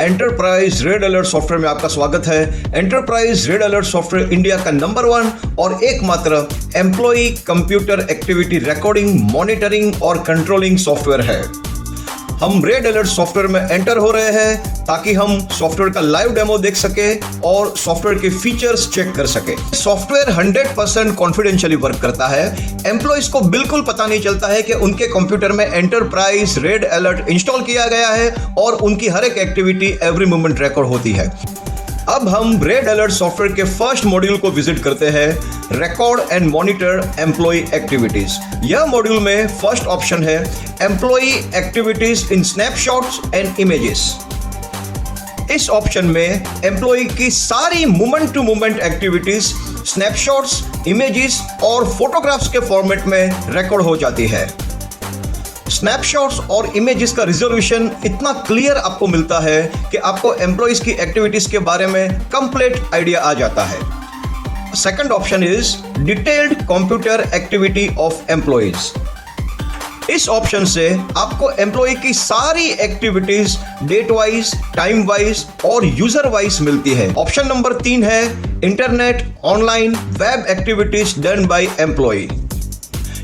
Enterprise red alert software में आपका स्वागत है। Enterprise red alert software India का नंबर 1 और एकमात्र employee computer activity recording, monitoring और कंट्रोलिंग सॉफ्टवेयर है। हम रेड अलर्ट सॉफ्टवेयर में एंटर हो रहे हैं ताकि हम सॉफ्टवेयर का लाइव डेमो देख सके और सॉफ्टवेयर के फीचर्स चेक कर सके। सॉफ्टवेयर 100% कॉन्फिडेंशियली वर्क करता है। एम्प्लॉइज को बिल्कुल पता नहीं चलता है कि उनके कंप्यूटर में एंटरप्राइज रेड अलर्ट इंस्टॉल किया गया है और उनकी हर एक एक्टिविटी एवरी मोमेंट रिकॉर्ड होती है। अब हम रेड अलर्ट सॉफ्टवेयर के फर्स्ट मॉड्यूल को विजिट करते हैं, record and monitor employee activities. यह मॉड्यूल में फर्स्ट ऑप्शन है employee activities in snapshots and images. इस ऑप्शन में एम्प्लॉय की सारी moment to moment activities snapshots, images और फोटोग्राफ्स के फॉर्मेट में रिकॉर्ड हो जाती है। स्नैपशॉट्स और इमेजेस का रिजोल्यूशन इतना क्लियर आपको मिलता है कि आपको एम्प्लॉइज की एक्टिविटीज के बारे में कंप्लीट आइडिया आ जाता है। Second option is detailed computer activity of employees. इस ऑप्शन से आपको एम्प्लॉय की सारी activities date wise, time wise और यूजर वाइज मिलती है। ऑप्शन नंबर 3 है internet, online, web activities done by employee.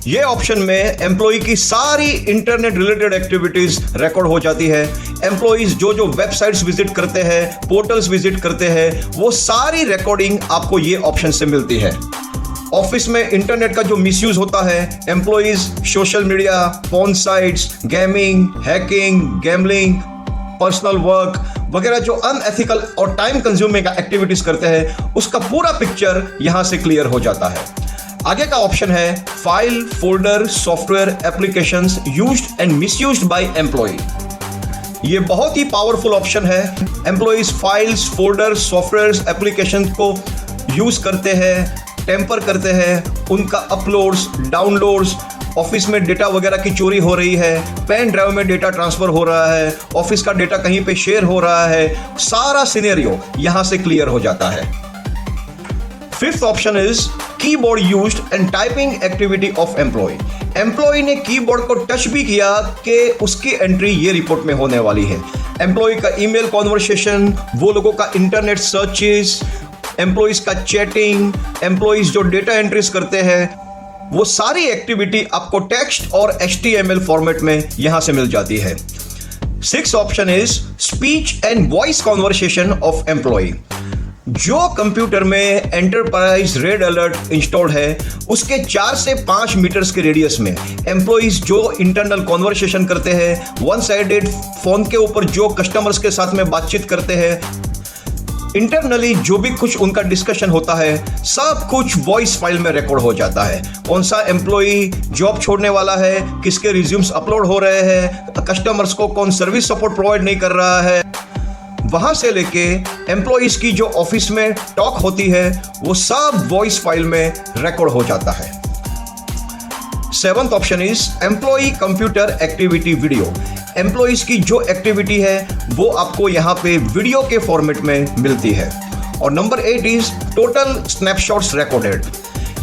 ये ऑप्शन में एम्प्लॉय की सारी इंटरनेट रिलेटेड एक्टिविटीज रिकॉर्ड हो जाती है। एम्प्लॉइज जो वेबसाइट्स विजिट करते हैं, पोर्टल्स विजिट करते हैं, वो सारी रिकॉर्डिंग आपको ये ऑप्शन से मिलती है। ऑफिस में इंटरनेट का जो मिसयूज होता है, employees social media, phone sites, gaming, hacking, gambling, personal work वगैरह जो अनएथिकल और टाइम कंज्यूमिंग एक्टिविटीज करते हैं, उसका पूरा पिक्चर यहां से क्लियर हो जाता है। आगे का ऑप्शन है file, folder, software, applications used and misused by employee. ये बहुत ही पावरफुल ऑप्शन है। Employees files, folder, software, application को यूज करते हैं, टेम्पर करते हैं, उनका अपलोड्स, डाउनलोड्स, ऑफिस में डेटा वगैरह की चोरी हो रही है, पेन ड्राइव में डेटा ट्रांसफर हो रहा है, ऑफिस का डेटा कहीं पे शेयर हो रहा है, सारा सिनेरियो यहां से क्लियर हो जाता है। Fifth option is keyboard used and typing activity of employee. Employee ने कीबोर्ड को टच भी किया कि उसकी एंट्री ये रिपोर्ट में होने वाली है। एम्प्लॉय का ईमेल कॉन्वर्सेशन, वो लोगों का इंटरनेट सर्चेस, एम्प्लॉइज का चैटिंग, एम्प्लॉइज जो डेटा एंट्रीज करते हैं, वो सारी एक्टिविटी आपको टेक्स्ट और HTML फॉर्मेट में यहां से मिल जाती है। Sixth option is speech and voice conversation of employee. जो कंप्यूटर में एंटरप्राइज रेड अलर्ट इंस्टॉल्ड है, उसके 4 से 5 मीटर्स के रेडियस में एम्प्लॉइज जो इंटरनल कॉन्वर्सेशन करते हैं, वन साइडेड फोन के ऊपर जो कस्टमर्स के साथ में बातचीत करते हैं, इंटरनली जो भी कुछ उनका डिस्कशन होता है, सब कुछ वॉइस फाइल में रिकॉर्ड हो जाता है। कौन सा एम्प्लॉई जॉब छोड़ने वाला है, किसके रिज्यूम्स अपलोड हो रहे हैं, कस्टमर्स को कौन सर्विस सपोर्ट प्रोवाइड नहीं कर रहा है, वहां से लेके एम्प्लॉइज की जो ऑफिस में टॉक होती है, वो सब वॉइस फाइल में रिकॉर्ड हो जाता है। Seventh option is employee computer activity video. Employees की जो एक्टिविटी है वो आपको यहाँ पे वीडियो के फॉर्मेट में मिलती है। और number 8 is total snapshots recorded.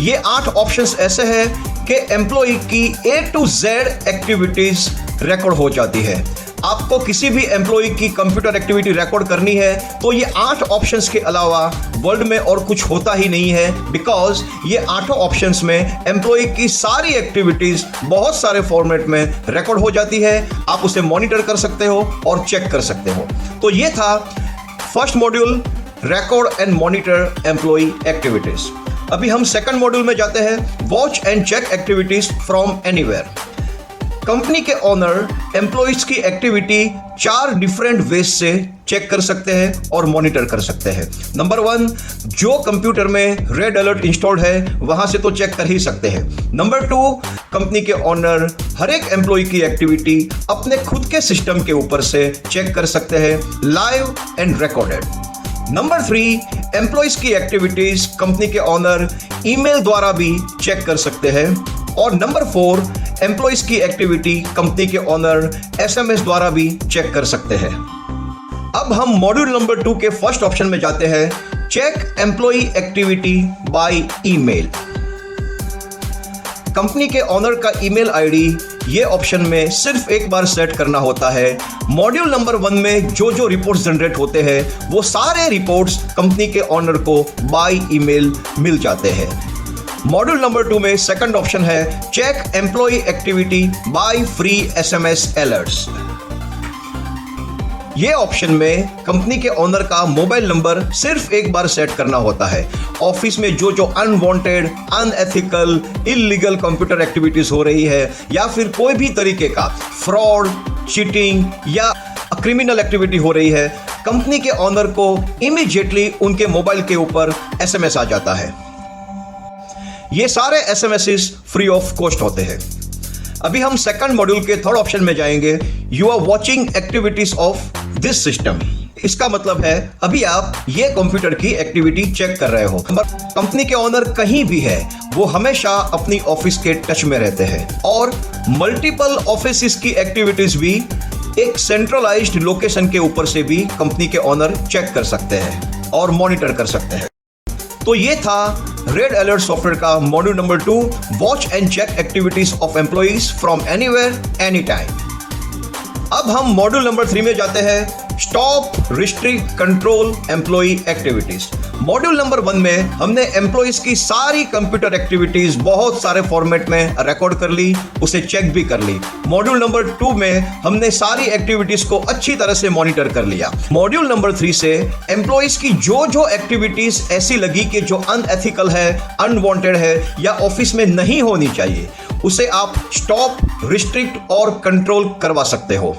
ये 8 ऑप्शंस ऐसे हैं कि एम्प्लॉय की A to Z activities record हो जाती है। आपको किसी भी एम्प्लॉय की कंप्यूटर एक्टिविटी रिकॉर्ड करनी है तो ये 8 ऑप्शंस के अलावा वर्ल्ड में और कुछ होता ही नहीं है, बिकॉज ये 8 ऑप्शंस में एम्प्लॉय की सारी एक्टिविटीज बहुत सारे फॉर्मेट में रिकॉर्ड हो जाती है। आप उसे मॉनिटर कर सकते हो और चेक कर सकते हो। तो ये था first module, record and monitor employee activities. अभी हम सेकंड मॉड्यूल में जाते हैं, watch and check activities from anywhere. Company के ओनर एम्प्लॉइज की एक्टिविटी 4 डिफरेंट वेज से चेक कर सकते हैं और मॉनिटर कर सकते हैं। नंबर 1, जो कंप्यूटर में रेड अलर्ट इंस्टॉल्ड है वहां से तो चेक कर ही सकते हैं। नंबर 2, कंपनी के ओनर हर एक एम्प्लॉय की एक्टिविटी अपने खुद के सिस्टम के ऊपर से चेक कर सकते हैं, live and recorded. Number 3, employees की एक्टिविटीज कंपनी के ओनर ईमेल द्वारा भी चेक कर सकते हैं। और नंबर 4, एम्प्लॉइज की एक्टिविटी कंपनी के ओनर SMS द्वारा भी चेक कर सकते हैं। अब हम मॉड्यूल नंबर 2 के फर्स्ट ऑप्शन में जाते हैं, check employee activity by email. Company के ओनर का ईमेल आईडी ये ऑप्शन में सिर्फ एक बार सेट करना होता है। मॉड्यूल नंबर 1 में जो रिपोर्ट्स जनरेट होते हैं वो सारे रिपोर्ट्स कंपनी के ऑनर को बाय ईमेल मिल जाते हैं। मॉड्यूल नंबर 2 में सेकंड ऑप्शन है check employee activity by free SMS alerts. ये ऑप्शन में कंपनी के ओनर का मोबाइल नंबर सिर्फ एक बार सेट करना होता है। ऑफिस में जो unwanted, unethical, illegal computer activities हो रही है या फिर कोई भी तरीके का फ्रॉड, चीटिंग या क्रिमिनल एक्टिविटी हो रही है, कंपनी के ओनर को इमीडिएटली उनके मोबाइल के ऊपर SMS आ जाता है। ये सारे SMSs फ्री ऑफ कॉस्ट होते हैं। अभी हम सेकंड मॉड्यूल के थर्ड ऑप्शन में जाएंगे। You are watching activities of this system. इसका मतलब है अभी आप ये कंप्यूटर की एक्टिविटी चेक कर रहे हो। कंपनी के ओनर कहीं भी है, वो हमेशा अपनी ऑफिस के टच में रहते हैं और मल्टीपल ऑफिस की एक्टिविटीज भी एक सेंट्रलाइज्ड लोकेशन के ऊपर से भी कंपनी के ओनर चेक कर सकते हैं और मॉनिटर कर सकते हैं। तो ये था रेड अलर्ट सॉफ्टवेयर का module number 2, watch and check activities of employees from anywhere any time. अब हम मॉड्यूल नंबर 3 में जाते हैं, stop, restrict, control employee activities. Module number 1 में हमने एम्प्लॉइज की सारी कंप्यूटर एक्टिविटीज बहुत सारे फॉर्मेट में रिकॉर्ड कर ली, उसे चेक भी कर ली। मॉड्यूल नंबर 2 में हमने सारी एक्टिविटीज को अच्छी तरह से मॉनिटर कर लिया। मॉड्यूल नंबर 3 से एम्प्लॉइज की जो एक्टिविटीज ऐसी लगी कि जो अनएथिकल है, अनवांटेड है या ऑफिस में नहीं होनी चाहिए, उसे आप स्टॉप, रिस्ट्रिक्ट और कंट्रोल करवा सकते हो।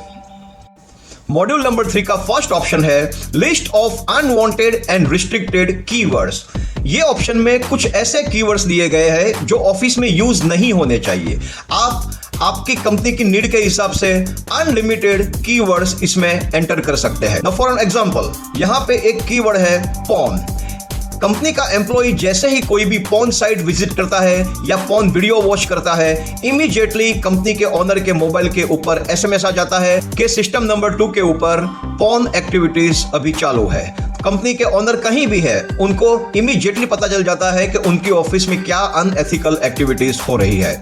मॉड्यूल नंबर 3 का फर्स्ट ऑप्शन है list of unwanted and restricted keywords. ये ऑप्शन में कुछ ऐसे कीवर्ड्स दिए गए हैं जो ऑफिस में यूज नहीं होने चाहिए। आप आपकी कंपनी की नीड के हिसाब से अनलिमिटेड कीवर्ड्स इसमें एंटर कर सकते हैं। नाउ फॉर एन एग्जांपल, यहां पे एक कीवर्ड है पॉर्न। कंपनी का एम्प्लॉय जैसे ही कोई भी पॉर्न साइट विजिट करता है या पॉर्न वीडियो वॉच करता है, इमीडिएटली कंपनी के ओनर के मोबाइल के ऊपर SMS आ जाता है कि सिस्टम नंबर 2 के ऊपर पॉर्न एक्टिविटीज अभी चालू है। कंपनी के ओनर कहीं भी है, उनको इमीडिएटली पता चल जाता है कि उनकी ऑफिस में क्या अनएथिकल एक्टिविटीज हो रही है।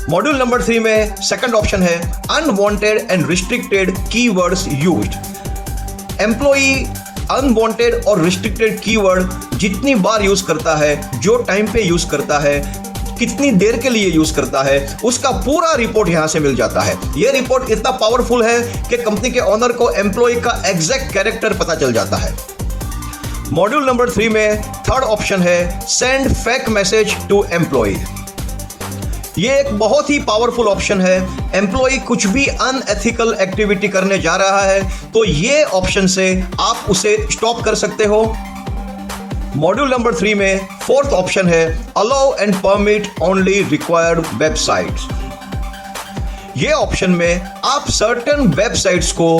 मॉड्यूल नंबर 3 में सेकंड ऑप्शन है unwanted and restricted keywords used. Employee unwanted और रिस्ट्रिक्टेड कीवर्ड जितनी बार यूज करता है, जो टाइम पे यूज करता है, कितनी देर के लिए यूज करता है, उसका पूरा रिपोर्ट यहां से मिल जाता है। यह रिपोर्ट इतना पावरफुल है कि कंपनी के ओनर को एम्प्लॉय का एग्जैक्ट कैरेक्टर पता चल जाता है। मॉड्यूल नंबर 3 में थर्ड ऑप्शन है send fake message to employee. ये एक बहुत ही पावरफुल ऑप्शन है। एम्प्लॉय कुछ भी अनएथिकल एक्टिविटी करने जा रहा है तो ये ऑप्शन से आप उसे स्टॉप कर सकते हो। मॉड्यूल नंबर 3 में फोर्थ ऑप्शन है allow and permit only required websites. ये ऑप्शन में आप सर्टेन वेबसाइट्स को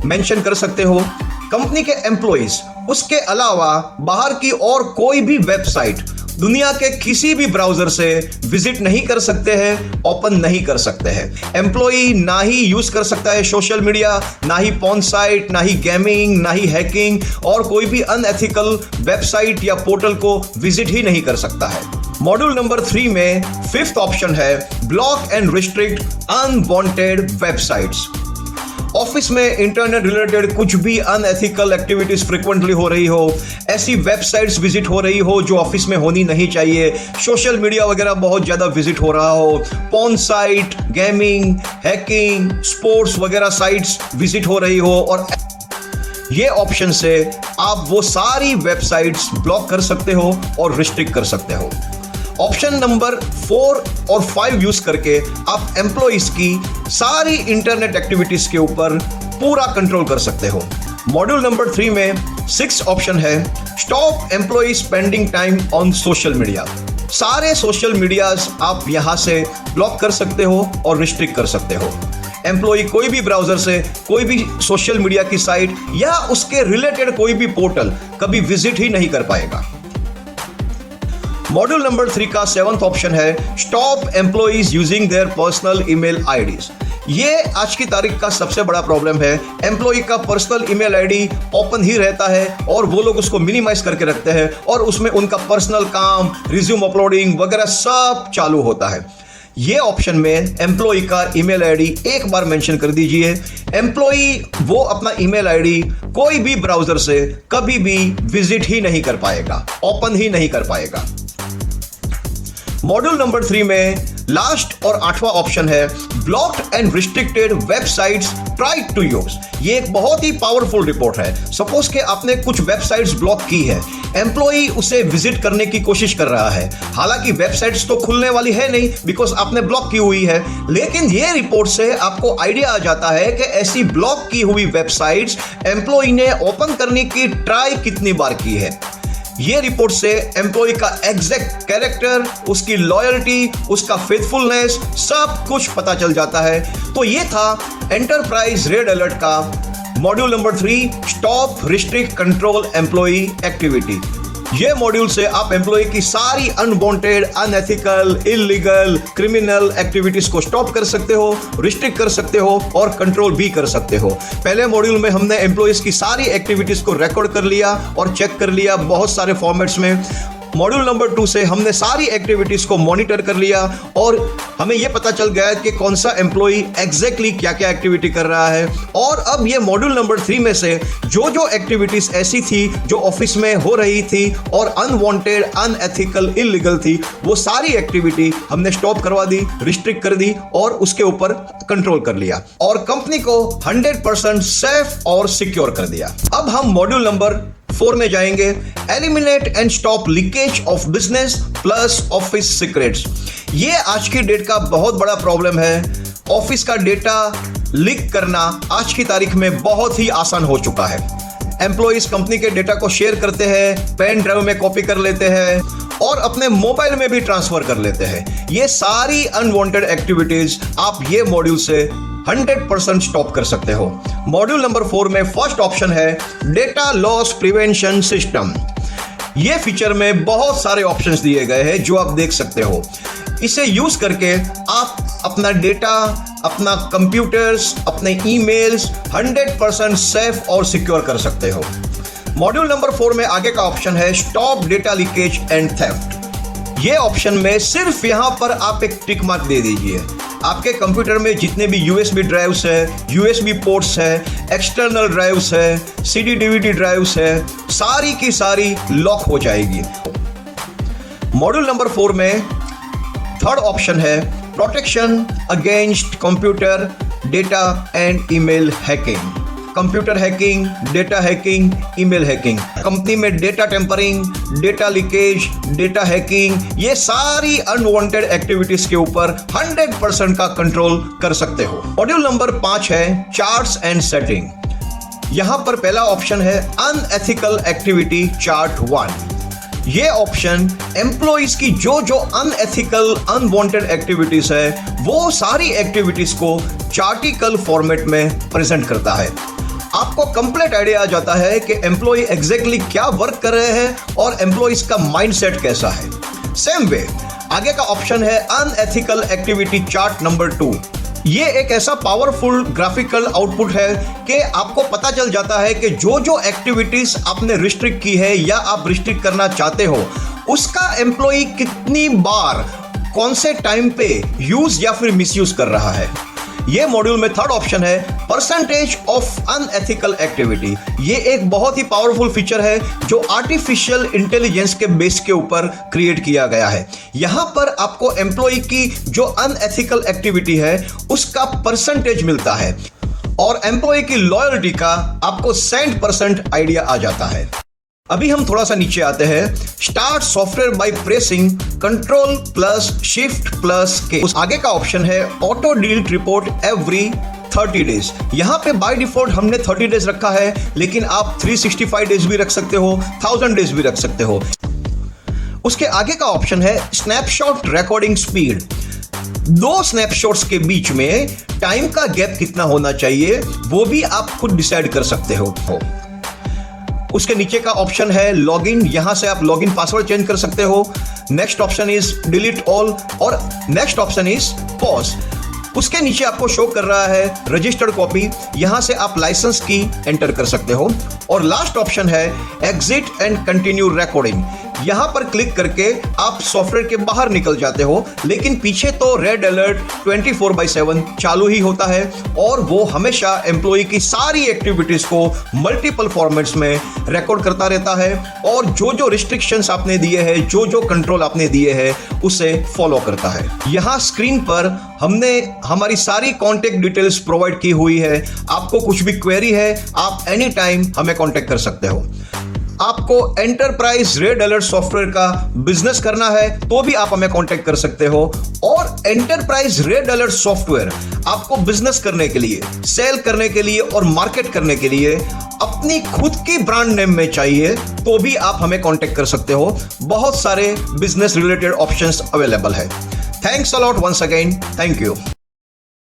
मेंशन कर सकते हो। कंपनी के एम्प्लॉइज उसके अलावा बाहर की और कोई भी वेबसाइट दुनिया के किसी भी ब्राउजर से विजिट नहीं कर सकते हैं, ओपन नहीं कर सकते हैं। एम्प्लॉय ना ही यूज कर सकता है सोशल मीडिया, ना ही पॉर्न साइट, ना ही गेमिंग, ना ही हैकिंग और कोई भी अनएथिकल वेबसाइट या पोर्टल को विजिट ही नहीं कर सकता है। मॉड्यूल नंबर 3 में फिफ्थ ऑप्शन है block and restrict unwanted websites. Office में इंटरनेट रिलेटेड कुछ भी अनएथिकल एक्टिविटीज फ्रिक्वेंटली हो रही हो, ऐसी वेबसाइट्स विजिट हो रही हो जो ऑफिस में होनी नहीं चाहिए, सोशल मीडिया वगैरह बहुत ज़्यादा विजिट हो रहा हो, porn site, gaming, hacking, sports वगैरह साइट्स विजिट हो रही हो, और ये ऑप्शन से आप वो सारी वेबसाइट्स ब्लॉक कर सकते हो और रिस्ट्रिक्ट कर सकते हो। ऑप्शन नंबर 4 और 5 यूज करके आप एम्प्लॉइज की सारी इंटरनेट एक्टिविटीज के ऊपर पूरा कंट्रोल कर सकते हो। मॉड्यूल नंबर 3 में 6 ऑप्शन है stop employee spending time on social media. सारे सोशल मीडियाज आप यहां से ब्लॉक कर सकते हो और रिस्ट्रिक्ट कर सकते हो। एम्प्लॉय कोई भी ब्राउजर से कोई भी सोशल मीडिया की साइट या उसके रिलेटेड कोई भी पोर्टल कभी विजिट ही नहीं कर पाएगा। मॉड्यूल नंबर 3 का 7th ऑप्शन है stop employees using their personal email IDs. ये आज की तारीख का सबसे बड़ा प्रॉब्लम है। एम्प्लॉय का पर्सनल ईमेल आईडी ओपन ही रहता है और वो लोग उसको मिनिमाइज करके रखते हैं और उसमें उनका पर्सनल काम, रिज्यूम अपलोडिंग वगैरह सब चालू होता है। ये ऑप्शन में एम्प्लॉय का ईमेल आईडी एक बार मेंशन कर दीजिए। एम्प्लॉय वो अपना ईमेल आईडी कोई भी ब्राउजर से कभी भी विजिट ही नहीं कर पाएगा, ओपन ही नहीं कर पाएगा। मॉड्यूल नंबर 3 में लास्ट और 8वां ऑप्शन है blocked and restricted websites tried to use. ये एक बहुत ही पावरफुल रिपोर्ट है। सपोज कि आपने कुछ वेबसाइट्स ब्लॉक की है, एम्प्लॉय उसे विजिट करने की कोशिश कर रहा है, हालांकि वेबसाइट्स तो खुलने वाली है नहीं बिकॉज आपने ब्लॉक की हुई है, लेकिन ये रिपोर्ट से आपको आइडिया आ जाता है कि ऐसी ब्लॉक की हुई वेबसाइट्स एम्प्लॉय ने ओपन करने की ट्राई कितनी बार की है। ये रिपोर्ट से एम्प्लॉय का एग्जैक्ट कैरेक्टर, उसकी लॉयल्टी, उसका फेथफुलनेस सब कुछ पता चल जाता है। तो ये था एंटरप्राइज रेड अलर्ट का module number 3 stop restrict control employee activity. ये मॉड्यूल से आप एम्प्लॉय की सारी unwanted, unethical, illegal, criminal activities को स्टॉप कर सकते हो, रिस्ट्रिक्ट कर सकते हो और कंट्रोल भी कर सकते हो। पहले मॉड्यूल में हमने एम्प्लॉयज की सारी एक्टिविटीज को रिकॉर्ड कर लिया और चेक कर लिया बहुत सारे फॉर्मेट्स में। मॉड्यूल नंबर 2 से हमने सारी एक्टिविटीज को मॉनिटर कर लिया और हमें यह पता चल गया कि कौन सा एम्प्लॉय एग्जैक्टली क्या क्या एक्टिविटी कर रहा है। और अब ये मॉड्यूल नंबर 3 में से जो जो एक्टिविटीज ऐसी थी जो ऑफिस में हो रही थी और अनवांटेड, अनएथिकल, इलीगल थी, वो सारी एक्टिविटी हमने स्टॉप करवा दी, रिस्ट्रिक्ट कर दी और उसके ऊपर कंट्रोल कर लिया और कंपनी को 100% सेफ और सिक्योर कर दिया। अब हम मॉड्यूल नंबर 4 में जाएंगे, eliminate and stop leakage of business plus office secrets. ये आज की डेट का बहुत बड़ा प्रॉब्लम है। ऑफिस का डेटा लीक करना आज की तारीख में बहुत ही आसान हो चुका है। एम्प्लॉइज कंपनी के डेटा को शेयर करते हैं, पेन ड्राइव में कॉपी कर लेते हैं और अपने मोबाइल में भी ट्रांसफर कर लेते हैं। ये सारी अनवांटेड एक्टिविटीज आप ये मॉड्यूल से 100% स्टॉप कर सकते हो। मॉड्यूल नंबर 4 में फर्स्ट ऑप्शन है डेटा लॉस प्रिवेंशन सिस्टम। ये फीचर में बहुत सारे ऑप्शंस दिए गए हैं जो आप देख सकते हो। इसे यूज करके आप अपना डेटा, अपना कंप्यूटर्स, अपने ईमेल्स 100% सेफ और सिक्योर कर सकते हो। मॉड्यूल नंबर 4 में आगे का ऑप्शन है stop data leakage and theft. ये ऑप्शन में सिर्फ यहां पर आप एक टिक मार्क दे दीजिए। आपके कंप्यूटर में जितने भी यूएसबी ड्राइव्स है, यूएसबी पोर्ट्स है, एक्सटर्नल ड्राइव्स है, सीडी डीवीडी ड्राइव्स है, सारी की सारी लॉक हो जाएगी। मॉड्यूल नंबर 4 में थर्ड ऑप्शन है protection against computer data and email hacking. Computer hacking, data hacking, email hacking, company में data tampering, data leakage, data hacking, ये सारी अनवांटेड एक्टिविटीज के ऊपर 100% का कंट्रोल कर सकते हो। मॉड्यूल नंबर 5 है चार्ट्स एंड सेटिंग। यहां पर पहला ऑप्शन है अनएथिकल एक्टिविटी चार्ट 1। ये ऑप्शन एम्प्लॉइज की जो जो अनएथिकल, अनवांटेड एक्टिविटीज है वो सारी एक्टिविटीज को चार्टिकल फॉर्मेट में प्रेजेंट करता है। आपको कंप्लीट आइडिया आ जाता है कि एम्प्लॉय एग्जैक्टली क्या वर्क कर रहे हैं और एम्प्लॉइज का माइंडसेट कैसा है। सेम वे आगे का ऑप्शन है अनएथिकल एक्टिविटी चार्ट नंबर 2। ये एक ऐसा पावरफुल ग्राफिकल आउटपुट है कि आपको पता चल जाता है कि जो जो एक्टिविटीज आपने रिस्ट्रिक्ट की है या आप रिस्ट्रिक्ट करना चाहते हो उसका एम्प्लॉय कितनी बार, कौन से टाइम पे यूज या फिर मिसयूज कर रहा है। ये मॉड्यूल में थर्ड ऑप्शन है परसेंटेज ऑफ अनएथिकल एक्टिविटी। ये एक बहुत ही पावरफुल फीचर है जो आर्टिफिशियल इंटेलिजेंस के बेस के ऊपर क्रिएट किया गया है। यहां पर आपको एम्प्लॉय की जो अनएथिकल एक्टिविटी है उसका परसेंटेज मिलता है और एम्प्लॉय की लॉयल्टी का आपको 100% आइडिया आ जाता है। अभी हम थोड़ा सा नीचे आते हैं, start software by pressing control plus shift plus के। उस आगे का ऑप्शन है auto delete report every 30 days. यहाँ पे बाय डिफॉल्ट हमने 30 डेज रखा है, लेकिन आप 365 डेज भी रख सकते हो, 1000 डेज भी रख सकते हो। उसके आगे का ऑप्शन है स्नैपशॉट रिकॉर्डिंग स्पीड। 2 स्नैपशॉट्स के बीच में टाइम का गैप कितना होना चाहिए वो भी आप खुद डिसाइड कर सकते हो। उसके नीचे का ऑप्शन है लॉगिन, यहां से आप लॉगिन पासवर्ड चेंज कर सकते हो। Next option is delete all और नेक्स्ट ऑप्शन इज पॉज। उसके नीचे आपको शो कर रहा है रजिस्टर्ड कॉपी, यहां से आप लाइसेंस की एंटर कर सकते हो। और लास्ट ऑप्शन है एग्जिट एंड कंटिन्यू रिकॉर्डिंग। यहां पर क्लिक करके आप सॉफ्टवेयर के बाहर निकल जाते हो, लेकिन पीछे तो रेड अलर्ट 24/7 चालू ही होता है और वो हमेशा एम्प्लॉय की सारी एक्टिविटीज को मल्टीपल फॉर्मेट्स में रिकॉर्ड करता रहता है और जो जो रिस्ट्रिक्शंस आपने दिए हैं, जो जो कंट्रोल आपने दिए हैं, उसे फॉलो करता है। यहां स्क्रीन पर हमने हमारी सारी कॉन्टेक्ट डिटेल्स प्रोवाइड की हुई है। आपको कुछ भी क्वेरी है, आप एनी टाइम हमें कॉन्टेक्ट कर सकते हो। आपको एंटरप्राइज रेड अलर्ट सॉफ्टवेयर का बिजनेस करना है तो भी आप हमें कांटेक्ट कर सकते हो। और एंटरप्राइज रेड अलर्ट सॉफ्टवेयर आपको बिजनेस करने के लिए, सेल करने के लिए और मार्केट करने के लिए अपनी खुद की ब्रांड नेम में चाहिए तो भी आप हमें कांटेक्ट कर सकते हो। बहुत सारे बिजनेस रिलेटेड ऑप्शंस अवेलेबल है। Thanks a lot once again. Thank you.